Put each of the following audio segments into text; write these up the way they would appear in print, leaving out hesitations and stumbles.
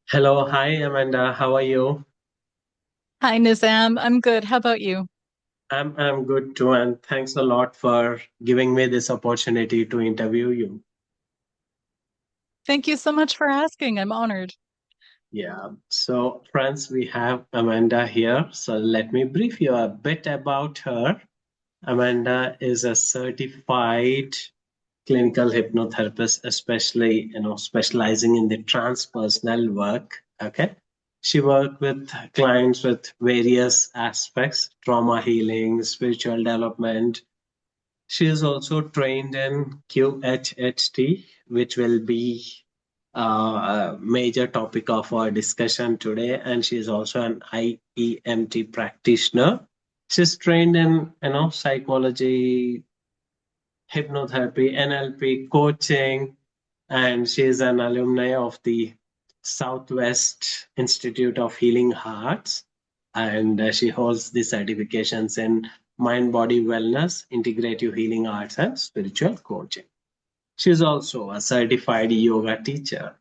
Hello, hi Amanda. How are you? Hi, Nizam. I'm good. How about you? I'm good too, and thanks a lot for giving me this opportunity to interview you. Thank you so much for asking. I'm honored. Yeah. So, friends, we have Amanda here. So let me brief you a bit about her. Amanda is a certified clinical hypnotherapist, especially specializing in the transpersonal work. Okay. She worked with clients with various aspects, trauma healing, spiritual development. She is also trained in QHHT, which will be a major topic of our discussion today. And she is also an IEMT practitioner. She's trained in psychology, hypnotherapy, NLP, coaching, and she is an alumni of the Southwest Institute of Healing Hearts. And she holds the certifications in mind body wellness, integrative healing arts, and spiritual coaching. She's also a certified yoga teacher.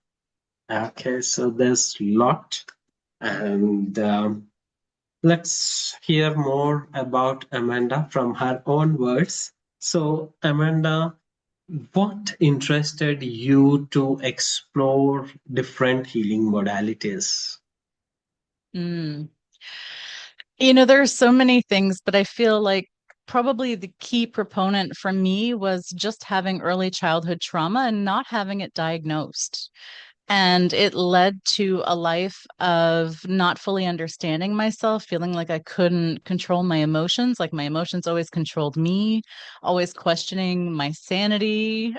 Okay, so there's a lot. And let's hear more about Amanda from her own words. So, Amanda, what interested you to explore different healing modalities? Mm. There are so many things, but I feel like probably the key proponent for me was just having early childhood trauma and not having it diagnosed. And it led to a life of not fully understanding myself, feeling like I couldn't control my emotions, like my emotions always controlled me, always questioning my sanity,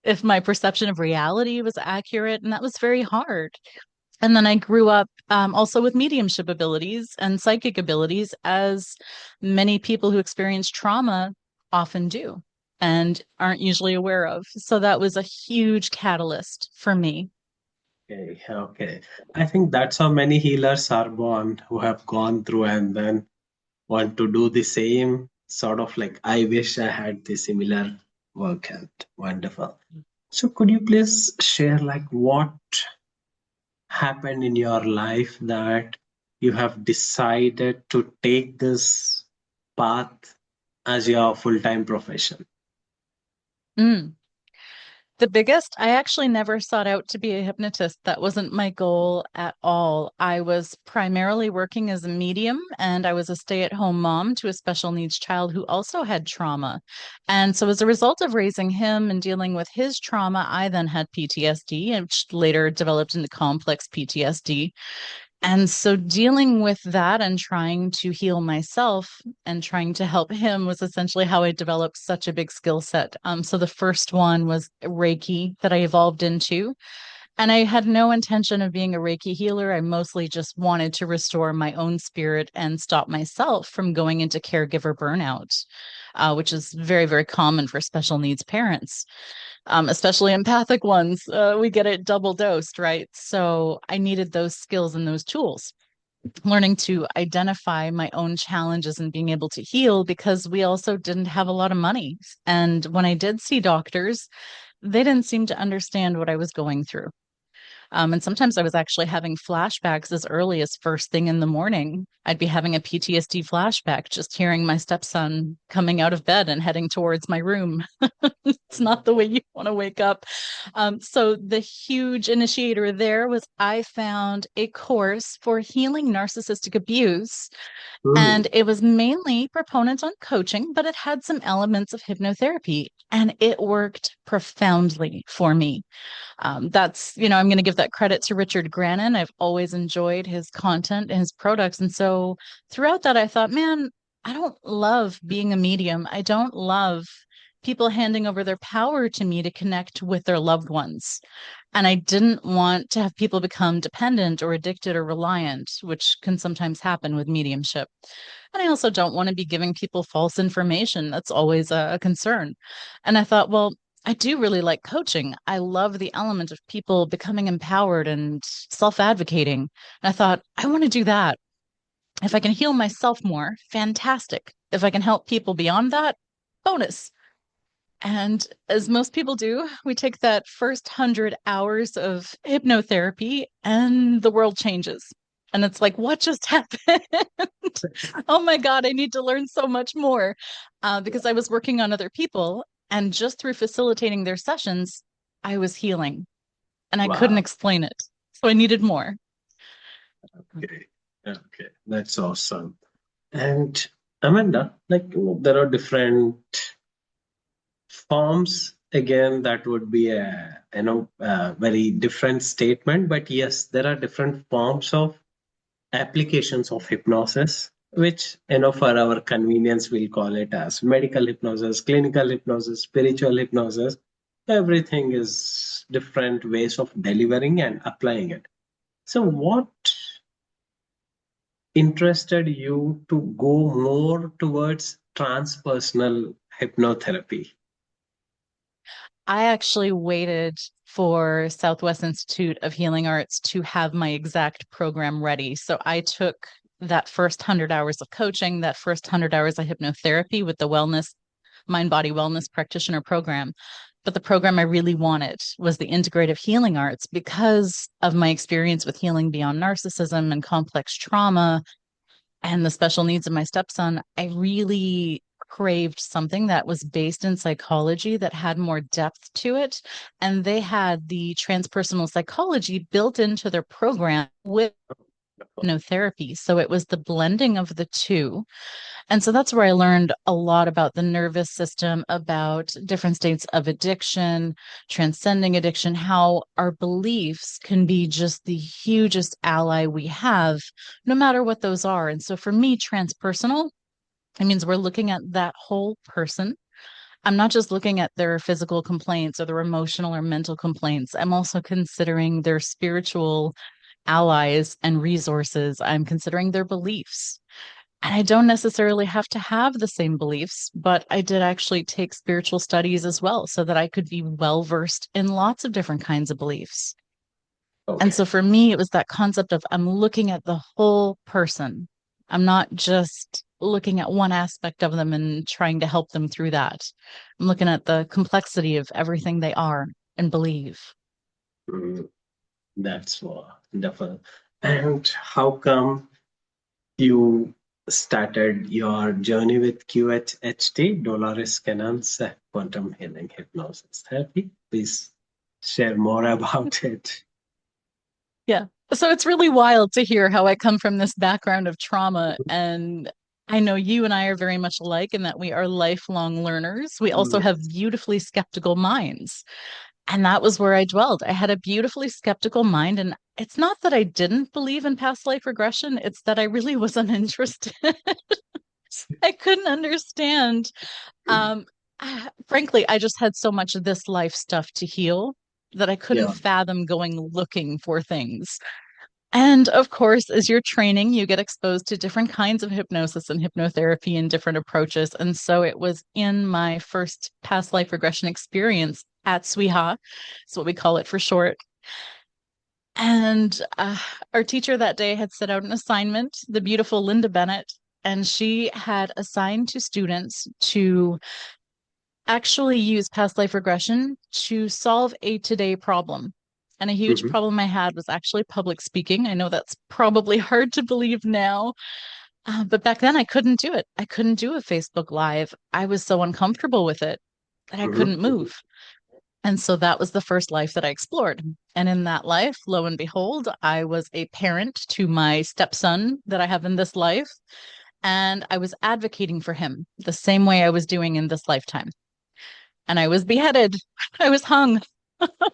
if my perception of reality was accurate. And that was very hard. And then I grew up also with mediumship abilities and psychic abilities, as many people who experience trauma often do and aren't usually aware of. So that was a huge catalyst for me. Okay, okay. I think that's how many healers are born who have gone through and then want to do the same sort of like, I wish I had the similar work health. Wonderful. So could you please share like what happened in your life that you have decided to take this path as your full-time profession? Mm. The biggest, I actually never sought out to be a hypnotist. That wasn't my goal at all. I was primarily working as a medium and I was a stay-at-home mom to a special needs child who also had trauma. And so, as a result of raising him and dealing with his trauma, I then had PTSD, which later developed into complex PTSD. And so dealing with that and trying to heal myself and trying to help him was essentially how I developed such a big skill set. So the first one was Reiki that I evolved into. And I had no intention of being a Reiki healer. I mostly just wanted to restore my own spirit and stop myself from going into caregiver burnout, which is very, very common for special needs parents, especially empathic ones. We get it double dosed, right? So I needed those skills and those tools, learning to identify my own challenges and being able to heal because we also didn't have a lot of money. And when I did see doctors, they didn't seem to understand what I was going through. And sometimes I was actually having flashbacks as early as first thing in the morning. I'd be having a PTSD flashback just hearing my stepson coming out of bed and heading towards my room. It's not the way you want to wake up. So the huge initiator there was I found a course for healing narcissistic abuse, Hmm. and it was mainly proponents on coaching, but it had some elements of hypnotherapy, and it worked profoundly for me. I'm going to give that credit to Richard Grannon. I've always enjoyed his content and his products. And so throughout that, I thought, man, I don't love being a medium. I don't love people handing over their power to me to connect with their loved ones. And I didn't want to have people become dependent or addicted or reliant, which can sometimes happen with mediumship. And I also don't want to be giving people false information. That's always a concern. And I thought, well, I do really like coaching. I love the element of people becoming empowered and self-advocating. And I thought, I want to do that. If I can heal myself more, fantastic. If I can help people beyond that, bonus. And as most people do, we take that first 100 hours of hypnotherapy and the world changes. And it's like, what just happened? Oh my God, I need to learn so much more because I was working on other people. And just through facilitating their sessions, I was healing and I couldn't Wow. explain it. So I needed more. Okay. Okay. That's awesome. And Amanda, like there are different forms. Again, that would be a very different statement. But yes, there are different forms of applications of hypnosis, which for our convenience we'll call it as medical hypnosis, clinical hypnosis, spiritual hypnosis. Everything is different ways of delivering and applying it. So what interested you to go more towards transpersonal hypnotherapy? I actually waited for Southwest Institute of Healing Arts to have my exact program ready. So I took that first 100 hours of coaching, that first 100 hours of hypnotherapy with the wellness, mind body wellness practitioner program. But the program I really wanted was the integrative healing arts because of my experience with healing beyond narcissism and complex trauma and the special needs of my stepson. I really craved something that was based in psychology that had more depth to it. And they had the transpersonal psychology built into their program with hypnotherapy. So it was the blending of the two. And so that's where I learned a lot about the nervous system, about different states of addiction, transcending addiction, how our beliefs can be just the hugest ally we have, no matter what those are. And so for me, transpersonal, it means we're looking at that whole person. I'm not just looking at their physical complaints or their emotional or mental complaints. I'm also considering their spiritual allies and resources. I'm considering their beliefs. And I don't necessarily have to have the same beliefs, but I did actually take spiritual studies as well so that I could be well versed in lots of different kinds of beliefs. And Okay. so for me, it was that concept of I'm looking at the whole person. I'm not just looking at one aspect of them and trying to help them through that. I'm looking at the complexity of everything they are and believe. Mm, that's wonderful. And how come you started your journey with QHHT, Dolores Cannon's quantum healing hypnosis therapy? Please share more about it. Yeah. So it's really wild to hear how I come from this background of trauma. And I know you and I are very much alike in that we are lifelong learners. We also have Yes. beautifully skeptical minds. And that was where I dwelled. I had a beautifully skeptical mind. And it's not that I didn't believe in past life regression, it's that I really wasn't interested. I couldn't understand. Um, Frankly, I just had so much of this life stuff to heal that I couldn't Yeah. fathom going looking for things. And of course, as you're training, you get exposed to different kinds of hypnosis and hypnotherapy and different approaches. And so it was in my first past life regression experience at SWIHA, it's what we call it for short. And our teacher that day had set out an assignment, the beautiful Linda Bennett, and she had assigned to students to actually use past life regression to solve a today problem. And a huge Mhm. problem I had was actually public speaking. I know that's probably hard to believe now, but back then I couldn't do it. I couldn't do a Facebook Live. I was so uncomfortable with it that I Mhm. couldn't move. And so that was the first life that I explored. And in that life, lo and behold, I was a parent to my stepson that I have in this life. And I was advocating for him the same way I was doing in this lifetime. And I was beheaded. I was hung.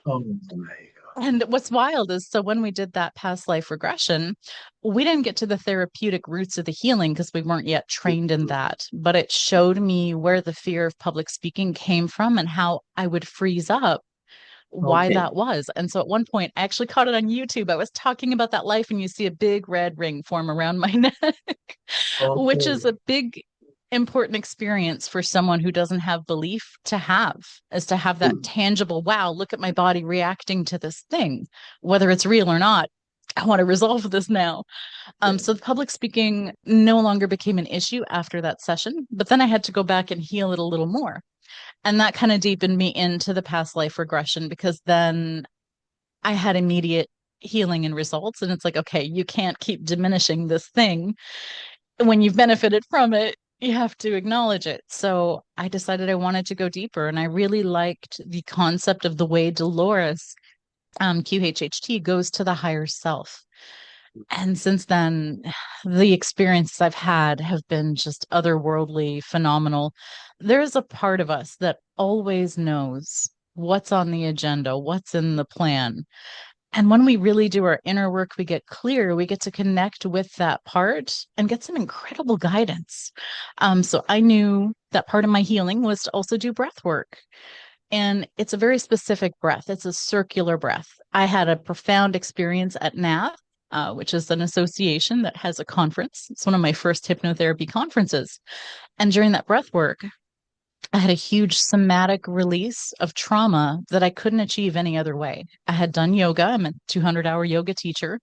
Oh my God. And what's wild is so when we did that past life regression, we didn't get to the therapeutic roots of the healing because we weren't yet trained in that. But it showed me where the fear of public speaking came from and how I would freeze up, why Okay. that was. And so at one point, I actually caught it on YouTube. I was talking about that life, and you see a big red ring form around my neck, which is Okay. a big, important experience for someone who doesn't have belief to have, is to have that Mm. tangible, wow, look at my body reacting to this thing, whether it's real or not. I want to resolve this now. Yeah. So the public speaking no longer became an issue after that session, but then I had to go back and heal it a little more. And that kind of deepened me into the past life regression because then I had immediate healing and results. And it's like, okay, you can't keep diminishing this thing. When you've benefited from it, you have to acknowledge it. So I decided I wanted to go deeper. And I really liked the concept of the way Dolores, QHHT, goes to the higher self. And since then, the experiences I've had have been just otherworldly, phenomenal. There's a part of us that always knows what's on the agenda, what's in the plan. And when we really do our inner work, we get clear, we get to connect with that part and get some incredible guidance. So I knew that part of my healing was to also do breath work. And it's a very specific breath. It's a circular breath. I had a profound experience at NAV, which is an association that has a conference. It's one of my first hypnotherapy conferences. And during that breath work, I had a huge somatic release of trauma that I couldn't achieve any other way. I had done yoga. I'm a 200-hour yoga teacher.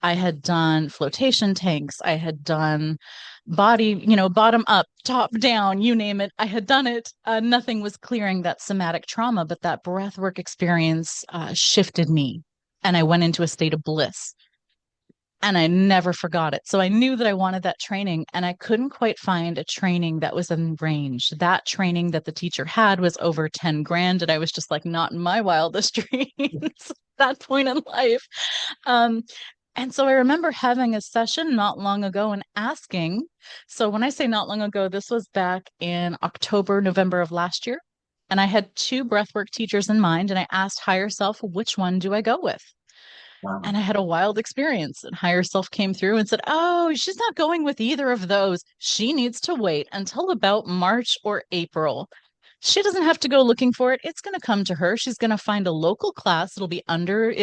I had done flotation tanks. I had done body, bottom up, top down, you name it. I had done it. Nothing was clearing that somatic trauma, but that breathwork experience shifted me. And I went into a state of bliss and I never forgot it. So I knew that I wanted that training and I couldn't quite find a training that was in range. That training that the teacher had was over 10 grand. And I was just like, not in my wildest dreams at that point in life. Um, and so I remember having a session not long ago and asking. So when I say not long ago, this was back in October, November of last year. And I had two breathwork teachers in mind. And I asked higher self, which one do I go with? Wow. And I had a wild experience. And higher self came through and said, oh, she's not going with either of those. She needs to wait until about March or April. She doesn't have to go looking for it. It's going to come to her. She's going to find a local class. It'll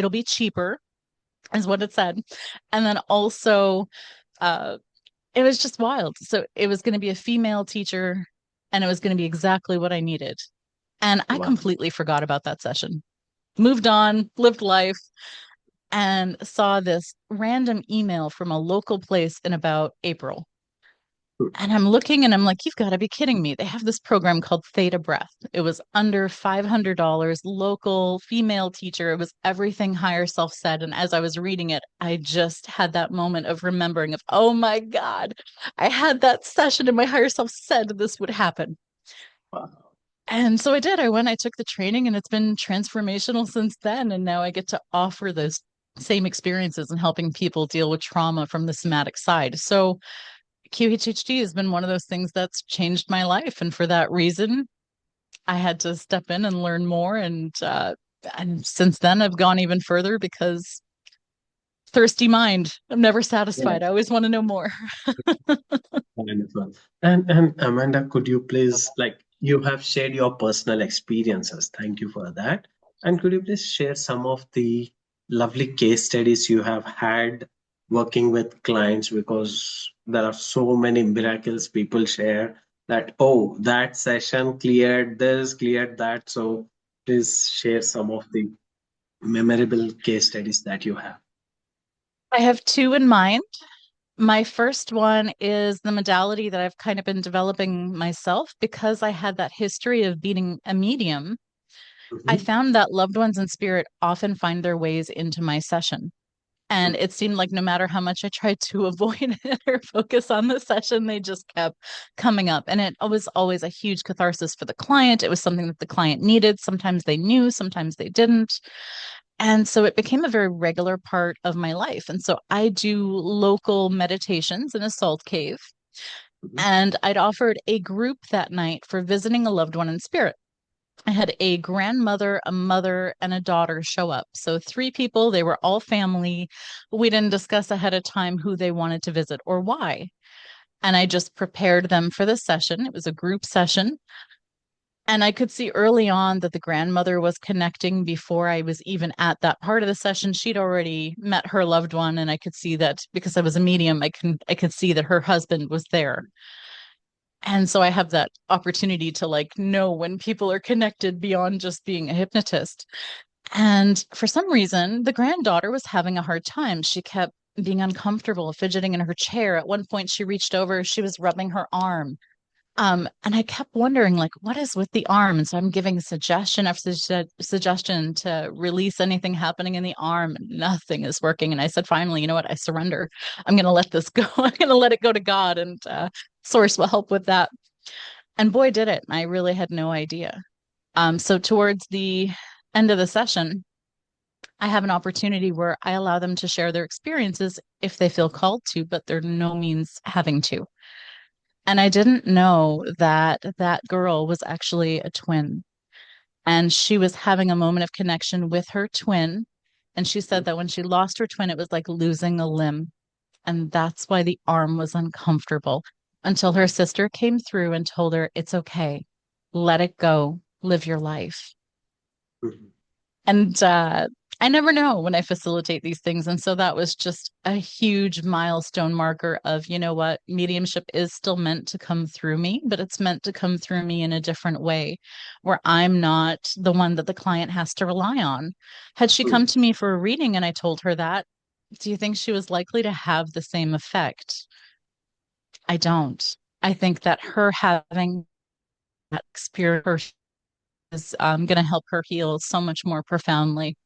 be cheaper, is what it said. And then also, uh, it was just wild. So it was going to be a female teacher and it was going to be exactly what I needed. And I Wow. completely forgot about that session, moved on, lived life and saw this random email from a local place in about April. And I'm looking and I'm like, you've got to be kidding me. They have this program called Theta Breath. It was under $500, local female teacher. It was everything higher self said. And as I was reading it, I just had that moment of remembering of, oh my God, I had that session and my higher self said this would happen. Wow. And so I did. I went, I took the training, and it's been transformational since then. And now I get to offer those same experiences and helping people deal with trauma from the somatic side. So QHHT has been one of those things that's changed my life. And for that reason, I had to step in and learn more. And since then, I've gone even further because thirsty mind. I'm never satisfied. I always want to know more. Wonderful. And Amanda, could you please, like, you have shared your personal experiences. Thank you for that. And could you please share some of the lovely case studies you have had working with clients? Because there are so many miracles people share that, oh, that session cleared this, cleared that. So please share some of the memorable case studies that you have. I have two in mind. My first one is the modality that I've kind of been developing myself because I had that history of being a medium. I Mhm. found that loved ones in spirit often find their ways into my session. And it seemed like no matter how much I tried to avoid it or focus on the session, they just kept coming up. And it was always a huge catharsis for the client. It was something that the client needed. Sometimes they knew, sometimes they didn't. And so it became a very regular part of my life. And so I do local meditations in a salt cave. Mhm. And I'd offered a group that night for visiting a loved one in spirit. I had a grandmother, a mother, and a daughter show up. So three people, they were all family. We didn't discuss ahead of time who they wanted to visit or why. And I just prepared them for the session. It was a group session. And I could see early on that the grandmother was connecting before I was even at that part of the session. She'd already met her loved one, and I could see that because I was a medium, I could see that her husband was there. And so I have that opportunity to like know when people are connected beyond just being a hypnotist. And for some reason, the granddaughter was having a hard time. She kept being uncomfortable, fidgeting in her chair. At one point, she reached over, she was rubbing her arm. And I kept wondering, like, what is with the arm? And so I'm giving suggestion after suggestion to release anything happening in the arm. Nothing is working. And I said, finally, you know what? I surrender. I'm going to let this go. I'm going to let it go to God, and Source will help with that. And boy, did it. I really had no idea. So towards the end of the session, I have an opportunity where I allow them to share their experiences if they feel called to, but they're no means having to. And I didn't know that that girl was actually a twin. And she was having a moment of connection with her twin. And she said that when she lost her twin, it was like losing a limb. And that's why the arm was uncomfortable until her sister came through and told her, it's okay. Let it go. Live your life. Mhm. And I never know when I facilitate these things. And so that was just a huge milestone marker of, you know what, mediumship is still meant to come through me, but it's meant to come through me in a different way where I'm not the one that the client has to rely on. Had she come to me for a reading and I told her that, do you think she was likely to have the same effect? I don't. I think that her having that experience is going to help her heal so much more profoundly.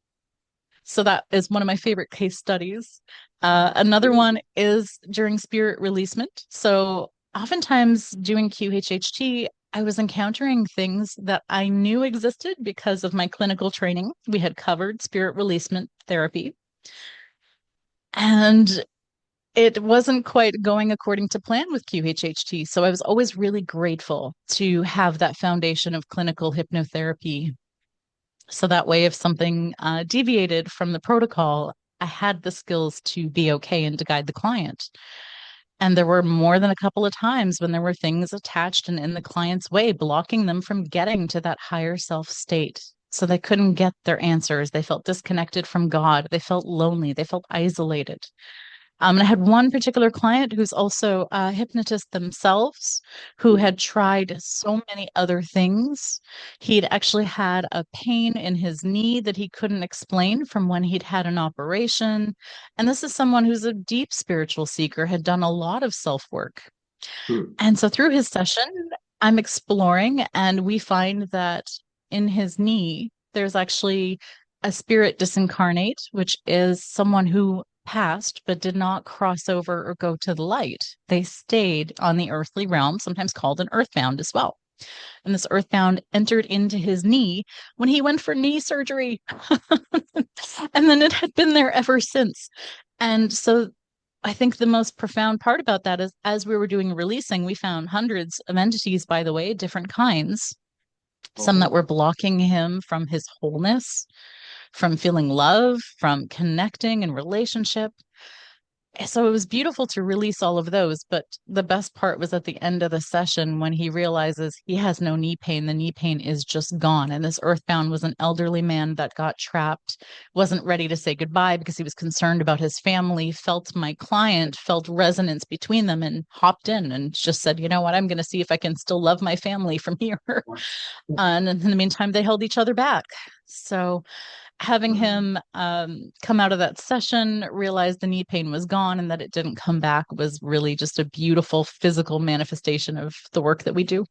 So that is one of my favorite case studies. Another one is during spirit releasement. So oftentimes doing QHHT, I was encountering things that I knew existed because of my clinical training. We had covered spirit releasement therapy, and it wasn't quite going according to plan with QHHT. So I was always really grateful to have that foundation of clinical hypnotherapy. So that way, if something deviated from the protocol, I had the skills to be okay and to guide the client. And there were more than a couple of times when there were things attached and in the client's way, blocking them from getting to that higher self state. So they couldn't get their answers. They felt disconnected from God. They felt lonely. They felt isolated. And I had one particular client who's also a hypnotist themselves, who had tried so many other things. He'd actually had a pain in his knee that he couldn't explain from when he'd had an operation. And this is someone who's a deep spiritual seeker, had done a lot of self work. And so through his session, I'm exploring, and we find that in his knee, there's actually a spirit disincarnate, which is someone who passed but did not cross over or go to the light. They stayed on the earthly realm, sometimes called an earthbound as well. And this earthbound entered into his knee when he went for knee surgery. And then it had been there ever since. And so I think the most profound part about that is as we were doing releasing, we found hundreds of entities, by the way, different kinds, some that Oh, were blocking him from his wholeness, from feeling love, from connecting in relationship. So it was beautiful to release all of those. But the best part was at the end of the session when he realizes he has no knee pain. The knee pain is just gone. And this earthbound was an elderly man that got trapped, wasn't ready to say goodbye because he was concerned about his family, felt my client, felt resonance between them, and hopped in and just said, you know what, I'm going to see if I can still love my family from here. And in the meantime, they held each other back. So having him come out of that session, realize the knee pain was gone and that it didn't come back was really just a beautiful physical manifestation of the work that we do.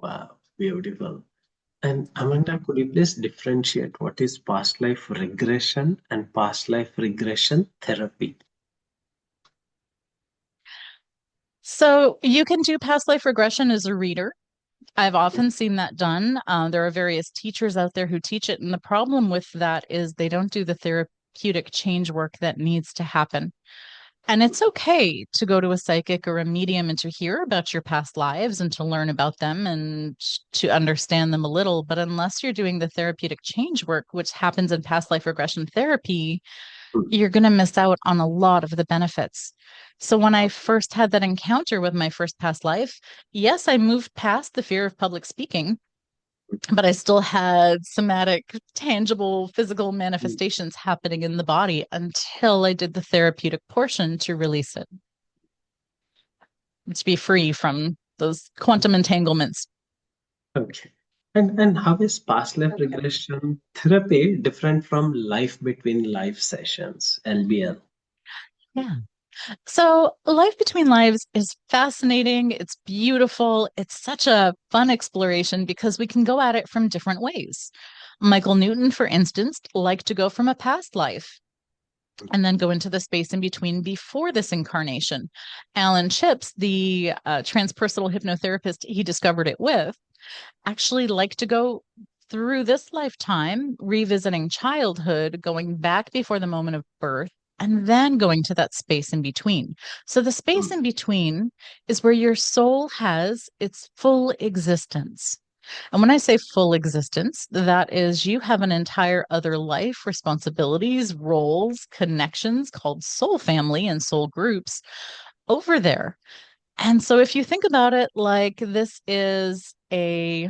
wow, beautiful. And Amanda, could you please differentiate what is past life regression and past life regression therapy? So you can do past life regression as a reader. I've often seen that done. There are various teachers out there who teach it. And the problem with that is they don't do the therapeutic change work that needs to happen. And it's okay to go to a psychic or a medium and to hear about your past lives and to learn about them and to understand them a little. But unless you're doing the therapeutic change work, which happens in past life regression therapy, you're going to miss out on a lot of the benefits. So when I first had that encounter with my first past life, yes, I moved past the fear of public speaking, but I still had somatic, tangible, physical manifestations happening in the body until I did the therapeutic portion to release it, to be free from those quantum entanglements. Okay. And how is past life regression therapy different from life between life sessions, LBL? Yeah. So, Life Between Lives is fascinating. It's beautiful. It's such a fun exploration because we can go at it from different ways. Michael Newton, for instance, liked to go from a past life and then go into the space in between before this incarnation. Alan Chips, the transpersonal hypnotherapist he discovered it with, actually liked to go through this lifetime, revisiting childhood, going back before the moment of birth, and then going to that space in between. So the space in between is where your soul has its full existence. And when I say full existence, that is you have an entire other life, responsibilities, roles, connections called soul family and soul groups over there. And so if you think about it like this is a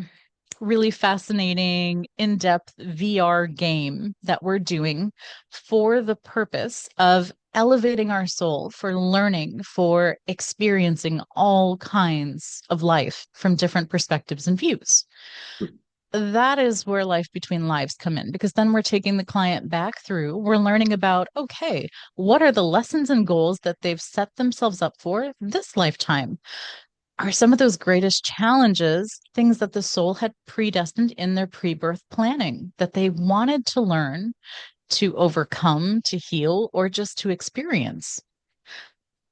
really fascinating, in depth VR game that we're doing for the purpose of elevating our soul, for learning, for experiencing all kinds of life from different perspectives and views. That is where Life Between Lives come in, because then we're taking the client back through, we're learning about, okay, what are the lessons and goals that they've set themselves up for this lifetime? Are some of those greatest challenges things that the soul had predestined in their pre-birth planning that they wanted to learn, to overcome, to heal, or just to experience?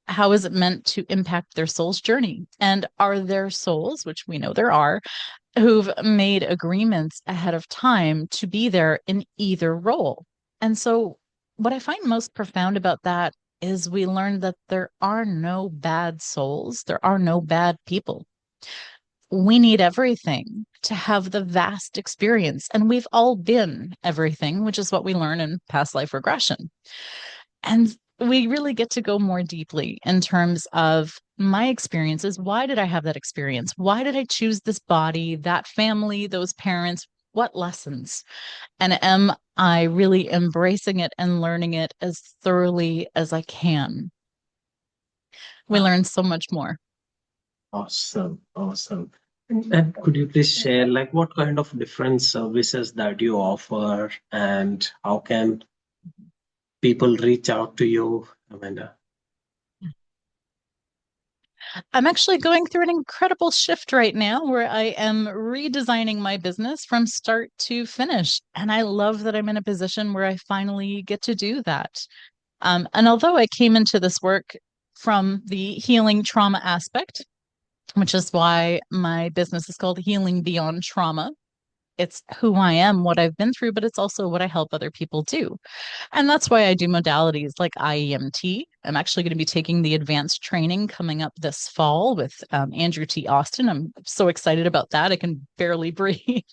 How is it meant to impact their soul's journey? And are there souls, which we know there are, who've made agreements ahead of time to be there in either role? And so, what I find most profound about that is we learn that there are no bad souls, there are no bad people. We need everything to have the vast experience. And we've all been everything, which is what we learn in past life regression. And we really get to go more deeply in terms of my experiences. Why did I have that experience? Why did I choose this body, that family, those parents? What lessons? And am I really embracing it and learning it as thoroughly as I can? We Ah, learn so much more. awesome, awesome. And could you please share like what kind of different services that you offer and how can people reach out to you, Amanda? I'm actually going through an incredible shift right now where I am redesigning my business from start to finish. And I love that I'm in a position where I finally get to do that. And although I came into this work from the healing trauma aspect, which is why my business is called Healing Beyond Trauma. It's who I am, what I've been through, but it's also what I help other people do. And that's why I do modalities like IEMT. I'm actually going to be taking the advanced training coming up this fall with Andrew T. Austin. I'm so excited about that. I can barely breathe.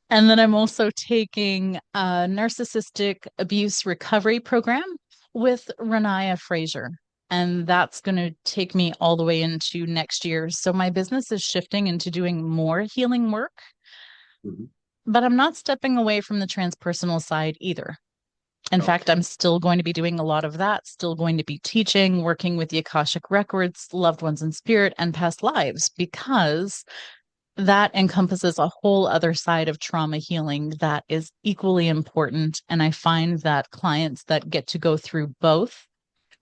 And then I'm also taking a narcissistic abuse recovery program with Renaya Fraser. And that's going to take me all the way into next year. So my business is shifting into doing more healing work, Mhm. but I'm not stepping away from the transpersonal side either. In fact, Okay. I'm still going to be doing a lot of that, still going to be teaching, working with the Akashic Records, loved ones in spirit, and past lives, because that encompasses a whole other side of trauma healing that is equally important. And I find that clients that get to go through both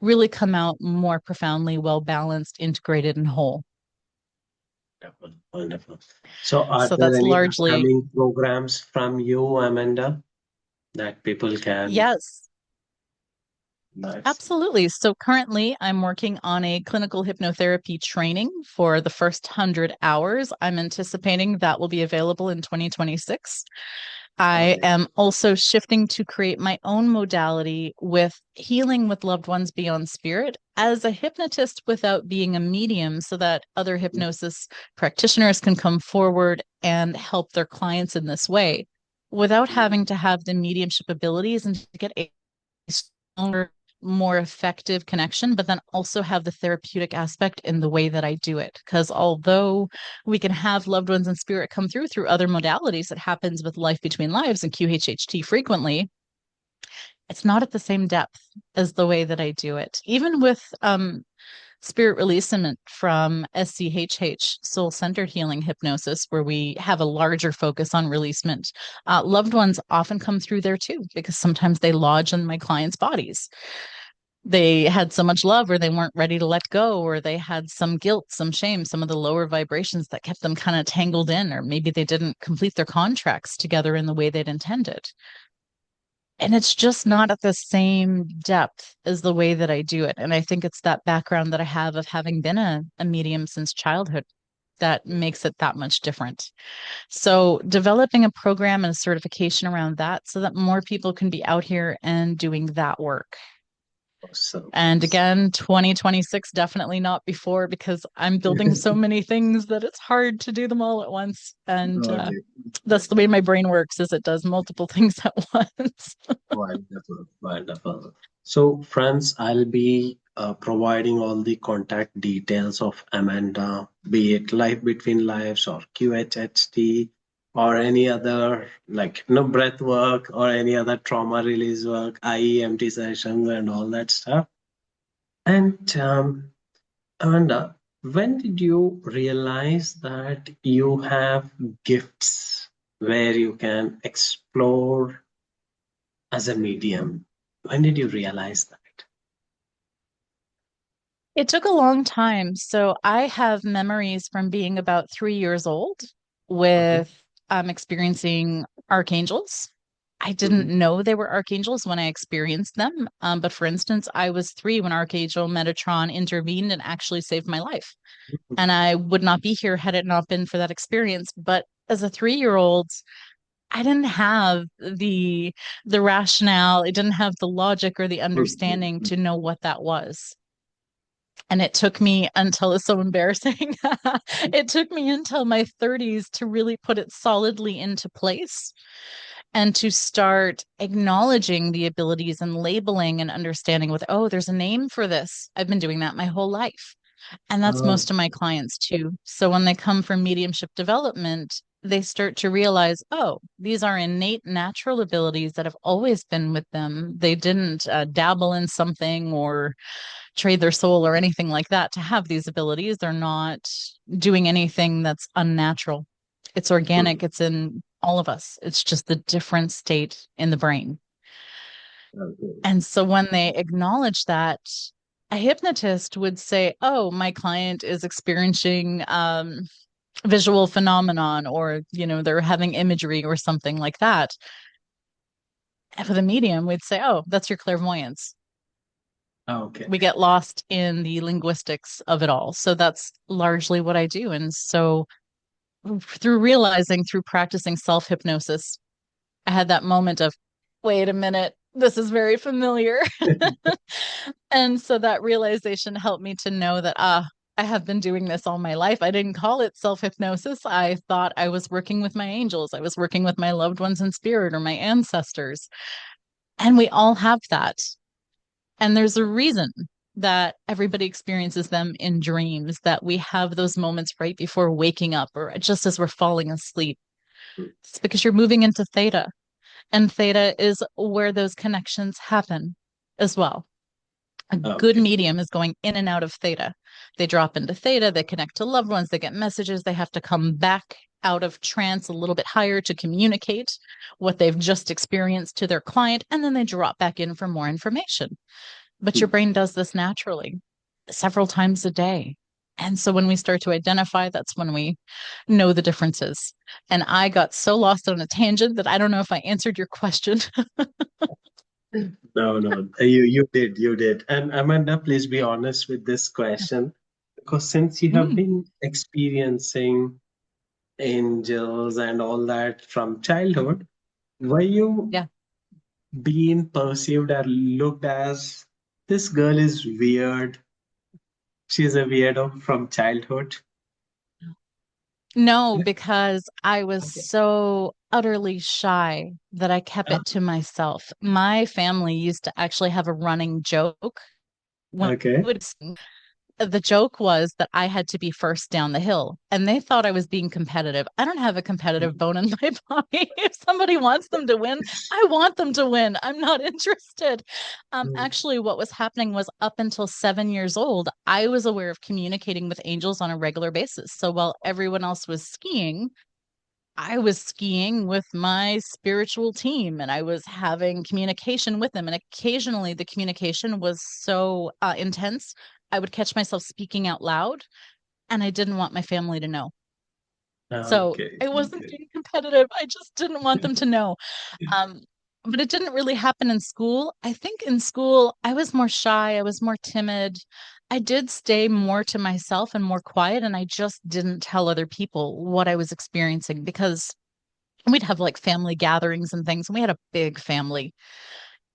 really come out more profoundly well balanced, integrated, and whole. Wonderful, wonderful. So, are So there that's any largely, upcoming programs from you, Amanda, that people can? yes, Nice. absolutely. So currently, I'm working on a clinical hypnotherapy training for the first 100 hours. I'm anticipating that will be available in 2026. I Amazing. am also shifting to create my own modality with healing with loved ones beyond spirit as a hypnotist without being a medium, so that other hypnosis practitioners can come forward and help their clients in this way without having to have the mediumship abilities and to get a stronger, more effective connection, but then also have the therapeutic aspect in the way that I do it. Because although we can have loved ones in spirit come through other modalities, it happens with Life Between Lives and QHHT frequently. It's not at the same depth as the way that I do it. Even with spirit releasement from SCHH, soul centered healing hypnosis, where we have a larger focus on releasement, loved ones often come through there too, because sometimes they lodge in my clients' bodies. They had so much love, or they weren't ready to let go, or they had some guilt, some shame, some of the lower vibrations that kept them kind of tangled in, or maybe they didn't complete their contracts together in the way they'd intended. And it's just not at the same depth as the way that I do it. And I think it's that background that I have of having been a medium since childhood that makes it that much different. So, developing a program and a certification around that so that more people can be out here and doing that work. Awesome. And again, 2026, definitely not before, because I'm building so many things that it's hard to do them all at once. And Got it. that's the way my brain works, is it does multiple things at once. Wonderful, wonderful. So, friends, I'll be providing all the contact details of Amanda, be it Life Between Lives or QHHT or any other like breath work or any other trauma release work, IEMT sessions and all that stuff. And Amanda, when did you realize that you have gifts where you can explore as a medium? When did you realize that? It took a long time. So I have memories from being about 3 years old Okay. with experiencing archangels. I didn't Mhm. know they were archangels when I experienced them. But for instance, I was 3 when Archangel Metatron intervened and actually saved my life. And I would not be here had it not been for that experience. But as a 3-year-old, I didn't have the rationale, I didn't have the logic or the understanding to know what that was. And it took me until it's so embarrassing. It took me until my 30s to really put it solidly into place and to start acknowledging the abilities and labeling and understanding with, oh, there's a name for this. I've been doing that my whole life. And that's Uh, most of my clients too. So when they come from mediumship development, they start to realize, oh, these are innate natural abilities that have always been with them. They didn't dabble in something or trade their soul or anything like that to have these abilities. They're not doing anything that's unnatural. It's organic, it's in all of us. It's just a different state in the brain. okay. And so when they acknowledge that, a hypnotist would say, oh, my client is experiencing visual phenomenon, or, they're having imagery or something like that. And for the medium, we'd say, oh, that's your clairvoyance. Okay. We get lost in the linguistics of it all. So that's largely what I do. And so through realizing, through practicing self hypnosis, I had that moment of, wait a minute, this is very familiar. And so that realization helped me to know that, I have been doing this all my life. I didn't call it self hypnosis. I thought I was working with my angels. I was working with my loved ones in spirit or my ancestors. And we all have that. And there's a reason that everybody experiences them in dreams, that we have those moments right before waking up or just as we're falling asleep. It's because you're moving into theta, and theta is where those connections happen as well. A good Okay. medium is going in and out of theta. They drop into theta, they connect to loved ones, they get messages, they have to come back out of trance a little bit higher to communicate what they've just experienced to their client, and then they drop back in for more information. But your brain does this naturally several times a day. And so when we start to identify, that's when we know the differences. And I got so lost on a tangent that I don't know if I answered your question. No, no, you did. And Amanda, please be honest with this question, because since you have Mm, been experiencing angels and all that from childhood, were you yeah. being perceived or looked as this girl is weird? She's a weirdo from childhood. No, because I was Okay. so utterly shy that I kept Ah, it to myself. My family used to actually have a running joke when we okay. would sing. The joke was that I had to be first down the hill, and they thought I was being competitive. I don't have a competitive bone in my body. If somebody wants them to win, I want them to win. I'm not interested. Actually, what was happening was up until 7 years old, I was aware of communicating with angels on a regular basis. So while everyone else was skiing, I was skiing with my spiritual team and I was having communication with them. And occasionally the communication was so intense, I would catch myself speaking out loud and I didn't want my family to know. So Okay. I wasn't Okay. being competitive. I just didn't want them to know. Um, but it didn't really happen in school. I think in school, I was more shy. I was more timid. I did stay more to myself and more quiet. And I just didn't tell other people what I was experiencing because we'd have like family gatherings and things. And we had a big family.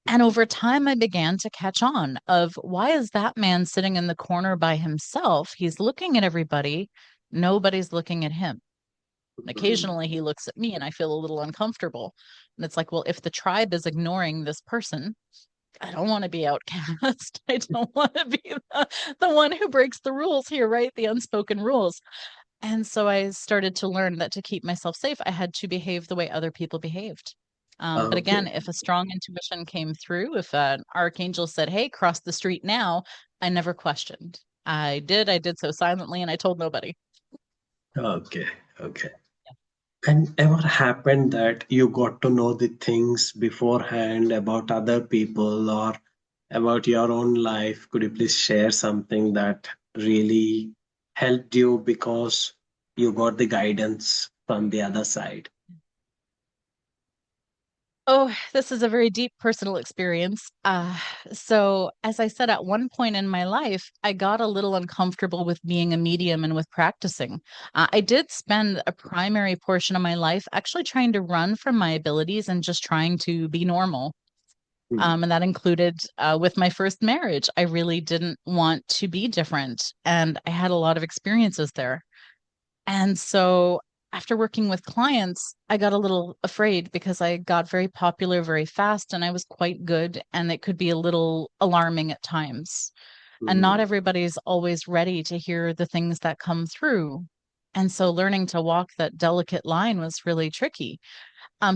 And over time, I began to catch on of why is that man sitting in the corner by himself? He's looking at everybody. Nobody's looking at him. And Mhm. occasionally he looks at me and I feel a little uncomfortable. And it's like, well, if the tribe is ignoring this person, I don't want to be outcast. I don't want to be the one who breaks the rules here, right? The unspoken rules. And so I started to learn that to keep myself safe, I had to behave the way other people behaved. But Okay. again, if a strong intuition came through, if an archangel said, hey, cross the street now, I never questioned. I did so silently, and I told nobody. Okay. Okay. And ever happened that you got to know the things beforehand about other people or about your own life? Could you please share something that really helped you because you got the guidance from the other side? Oh, this is a very deep personal experience. So, as I said, at one point in my life, I got a little uncomfortable with being a medium and with practicing. I did spend a primary portion of my life actually trying to run from my abilities and just trying to be normal. Hmm. And that included with my first marriage. I really didn't want to be different. And I had a lot of experiences there. And so after working with clients, I got a little afraid because I got very popular very fast and I was quite good. And it could be a little alarming at times. And not Hmm. everybody's always ready to hear the things that come through. And so learning to walk that delicate line was really tricky.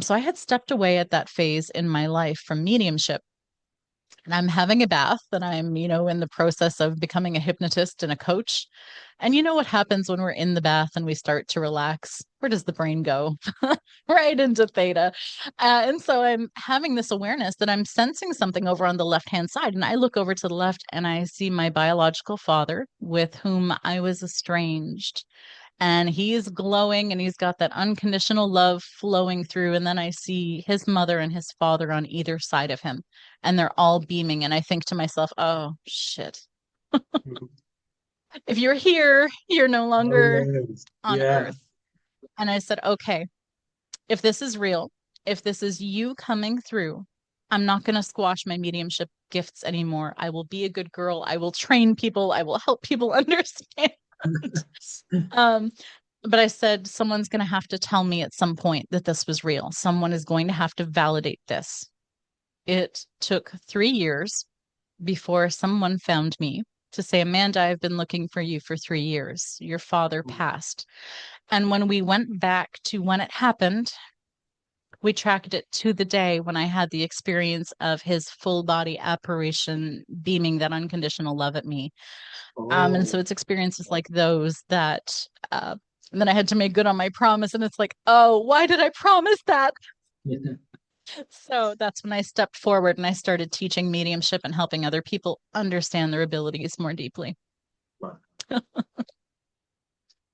So I had stepped away at that phase in my life from mediumship and I'm having a bath and I'm, in the process of becoming a hypnotist and a coach. And you know what happens when we're in the bath and we start to relax? Where does the brain go? Right into theta. And so I'm having this awareness that I'm sensing something over on the left hand side. And I look over to the left and I see my biological father with whom I was estranged and he's glowing and he's got that unconditional love flowing through. And then I see his mother and his father on either side of him, and they're all beaming. And I think to myself, oh, shit. If you're here, you're no Oh, longer yes. on Yeah. earth. And I said, okay, if this is real, if this is you coming through, I'm not going to squash my mediumship gifts anymore. I will be a good girl. I will train people. I will help people understand. Um, but I said, someone's going to have to tell me at some point that this was real. Someone is going to have to validate this. It took 3 years before someone found me to say, Amanda, I've been looking for you for 3 years. Your father passed. And when we went back to when it happened, we tracked it to the day when I had the experience of his full body apparition beaming that unconditional love at me. And so Oh. it's experiences like those that and then I had to make good on my promise. And it's like, oh, why did I promise that? So that's when I stepped forward and I started teaching mediumship and helping other people understand their abilities more deeply.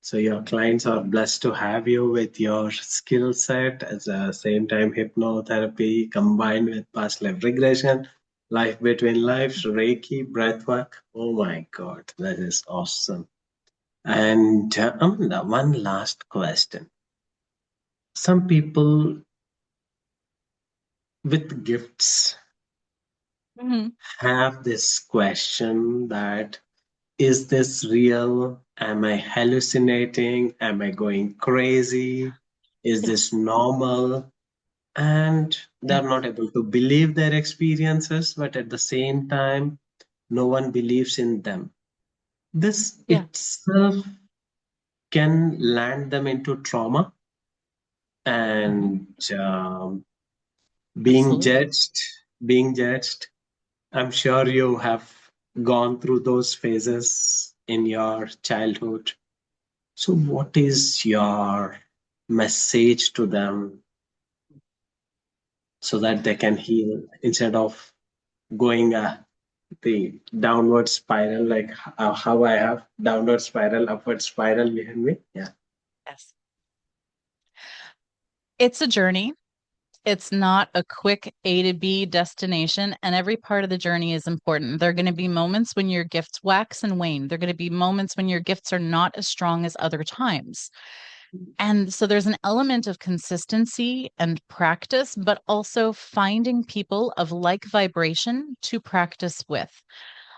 So your clients are blessed to have you with your skill set at the same time hypnotherapy combined with past life regression, life between lives, Reiki, breathwork. Oh my God, that is awesome. And Amanda, one last question. Some people with gifts Mhm. have this question that is this real? Am I hallucinating? Am I going crazy? Is this normal? And Yeah. they're not able to believe their experiences, but at the same time, no one believes in them. This Yeah, itself can land them into trauma mhm, and being absolutely. judged, being judged. I'm sure you have gone through those phases in your childhood. So, what is your message to them so that they can heal instead of going the downward spiral, like how I have downward spiral, upward spiral behind me. Yeah. Yes. It's a journey. It's not a quick A to B destination, and every part of the journey is important. There are going to be moments when your gifts wax and wane. There are going to be moments when your gifts are not as strong as other times. And so there's an element of consistency and practice, but also finding people of like vibration to practice with.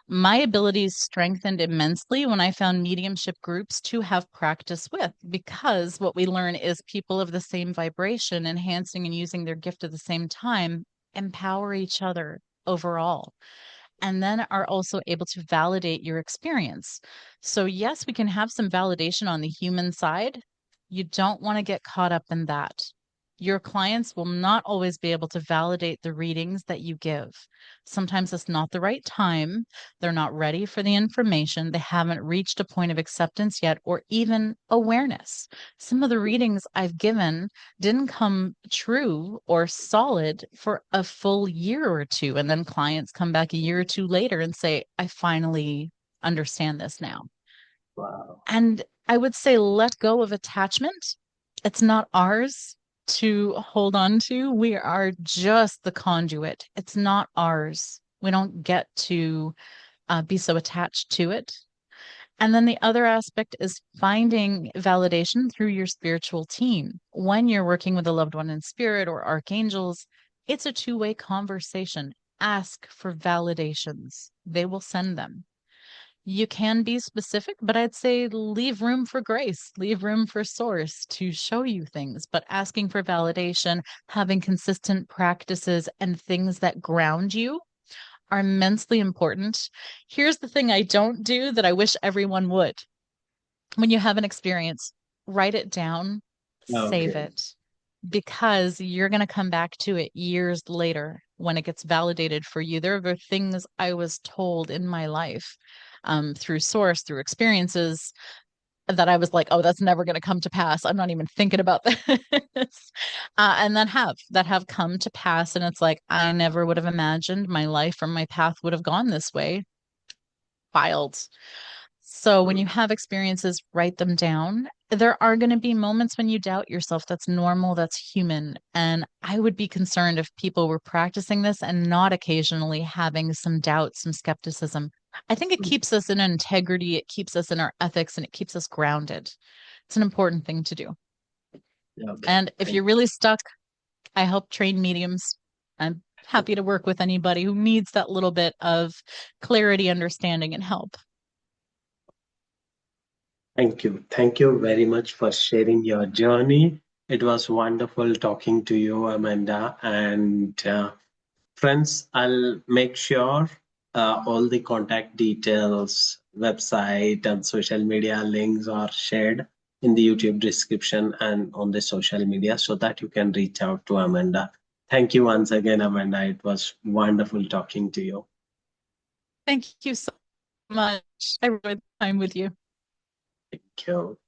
My abilities strengthened immensely when I found mediumship groups to have practice with, because what we learn is people of the same vibration, enhancing and using their gift at the same time, empower each other overall, and then are also able to validate your experience. So, yes, we can have some validation on the human side. You don't want to get caught up in that. Your clients will not always be able to validate the readings that you give. Sometimes it's not the right time. They're not ready for the information. They haven't reached a point of acceptance yet, or even awareness. Some of the readings I've given didn't come true or solid for a full year or two. And then clients come back a year or two later and say, I finally understand this now. Wow. And I would say let go of attachment. It's not ours to hold on to. We are just the conduit. It's not ours. We don't get to be so attached to it. And then the other aspect is finding validation through your spiritual team. When you're working with a loved one in spirit or archangels, it's a two-way conversation. Ask for validations. They will send them. You can be specific, but I'd say leave room for grace, leave room for source to show you things. But asking for validation, having consistent practices and things that ground you are immensely important. Here's the thing I don't do that I wish everyone would. When you have an experience, write it down, save Okay. it, because you're going to come back to it years later when it gets validated for you. There are things I was told in my life through source, through experiences, that I was like, oh, that's never going to come to pass. I'm not even thinking about this. And that have come to pass. And it's like, I never would have imagined my life or my path would have gone this way. Wild. So when you have experiences, write them down. There are going to be moments when you doubt yourself. That's normal. That's human. And I would be concerned if people were practicing this and not occasionally having some doubt, some skepticism. I think it keeps us in integrity. It keeps us in our ethics, and it keeps us grounded. It's an important thing to do. Okay. And if you're really stuck, I help train mediums. I'm happy to work with anybody who needs that little bit of clarity, understanding, and help. Thank you. Thank you very much for sharing your journey. It was wonderful talking to you, Amanda. And friends, I'll make sure all the contact details, website, and social media links are shared in the YouTube description and on the social media so that you can reach out to Amanda. Thank you once again, Amanda. It was wonderful talking to you. Thank you so much. I enjoyed the time with you. Thank you.